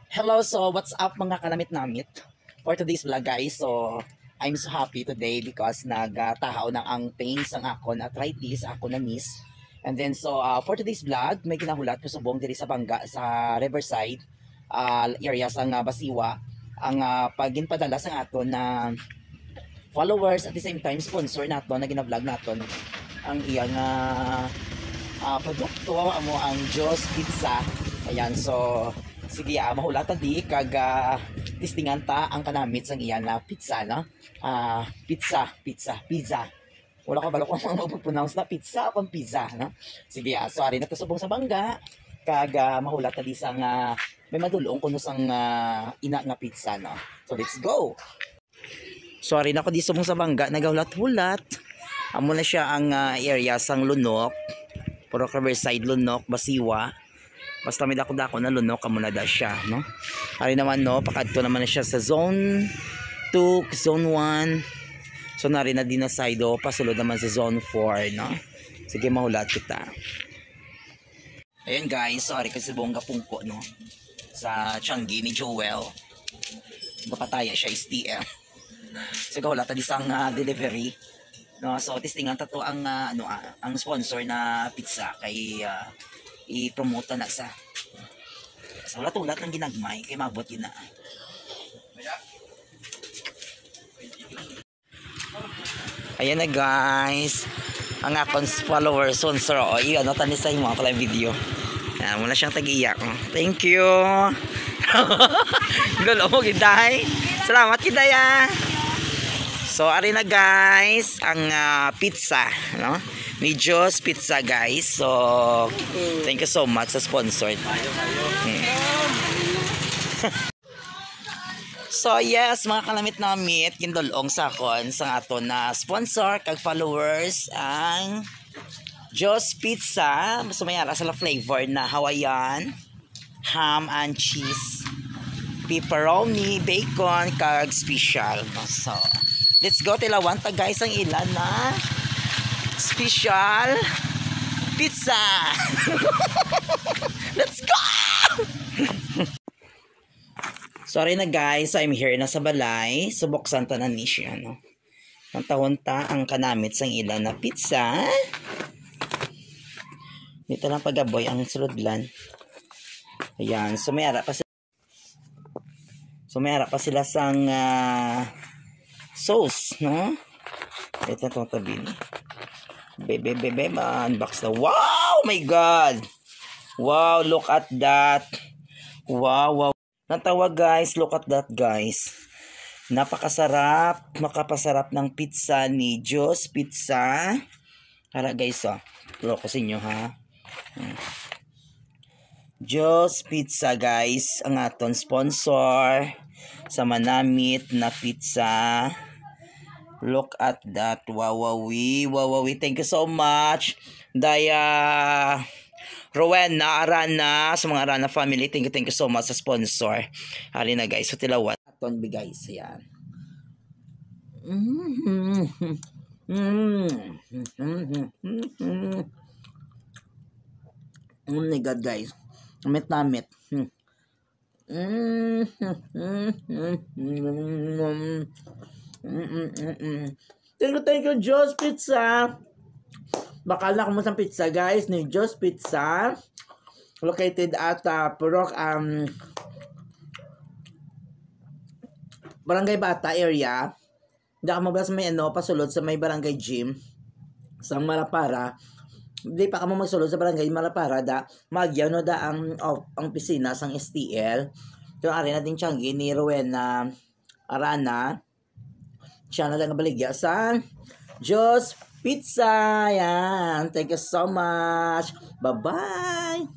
Hello, so what's up mga kanamit-namit? For today's vlog guys, so I'm so happy today because nagtahaw ng ang pains ang akon arthritis, ako na miss. And then so for today's vlog, may ginahulat ko subong diri sa Bangga sa Riverside area sa Basiwa ang paginpadala sa aton na followers at the same time sponsor naton na gina-vlog naton ang iyang produkto amo ang Joe's Pizza. Ayan, so sige, mahulatan di kag tistingan ta ang kanamit sang iyan na pizza, no? Pizza. Wala ka balo kung mag-pronounce na pizza o pizza, no? Sige, sorry na subong sa Bangga kag mahulatan di sang may madulong kuno sang ina nga pizza, no? So let's go. Sorry na ko di subong sa Bangga nagahulat-hulat. Amo na siya ang area sang Lunok, Puro Riverside, Lunok, Basiwa. Basta may dako-dako na Lunok amo na da siya, no? Ari naman no, pakadto naman na siya sa zone 2, zone 1. So nari na din na side pasulod naman sa zone 4, no? Sige, mahulat kita. Ayan guys, sorry kasi buong gapungko, no? Sa Changi ni Joel. Gapataya siya STL. So gahulata di sang delivery. No, so testingan tato ang ang sponsor na pizza kay i-promote na sa ulat-ulat ng ginagmay kay mabot yun na. Ayan na guys, ang akong followers sponsor o ano tani sa imo pala video. Yan, muna siyang tag-iyak. Thank you. Gulo mo giday. Salamat gidaya. So ari na guys ang pizza, no? Ni Joe's Pizza guys. So thank you so much sa sponsor. So yes, mga kalamit-namit, gindolong sa akon sa aton na sponsor kag followers ang Joe's Pizza. Sumayara sa flavor na Hawaiian, ham and cheese, pepperoni, bacon kag special. So let's go, tilawan ta guys ang ilan na special pizza. Let's go. Sorry na guys, I'm here na sa balay. Suboksan ta na ni siya, no? Ang tahon ta ang kanamit sang ilan na pizza. Dito lang pagaboy ang sulodlan. Ayan, sumayara pa sila sang sauce, no? Ito itong tabi. Bebe, unbox na. Wow, my God! Wow, look at that. Wow. Natawa guys, look at that guys. Napakasarap, makapasarap ng pizza ni Joe's Pizza. Hala guys, Puro ko sa inyo, ha? Joe's Pizza guys, ang aton sponsor sa manamit na pizza. Look at that. Wawawi. Thank you so much. Daya Rowena, Arana, sa mga Arana family. Thank you so much sa sponsor. Hari na guys. So tilawan. Aton bi guys. Ayan. Oh my God guys. Namit. Thank you Joe's Pizza. Bakal na kumusang pizza guys ni Joe's Pizza, located at Purok Barangay Bata area. Hindi ka mabas may pasulod sa may barangay gym sa Malapara. Hindi pa ka mo magsulod sa barangay Malapara da magyaw no da ang pisina sang STL. So ari na din Changi ni Rowena Arana. Siya na lang baligya sa Joe's Pizza. Yan. Thank you so much. Bye-bye.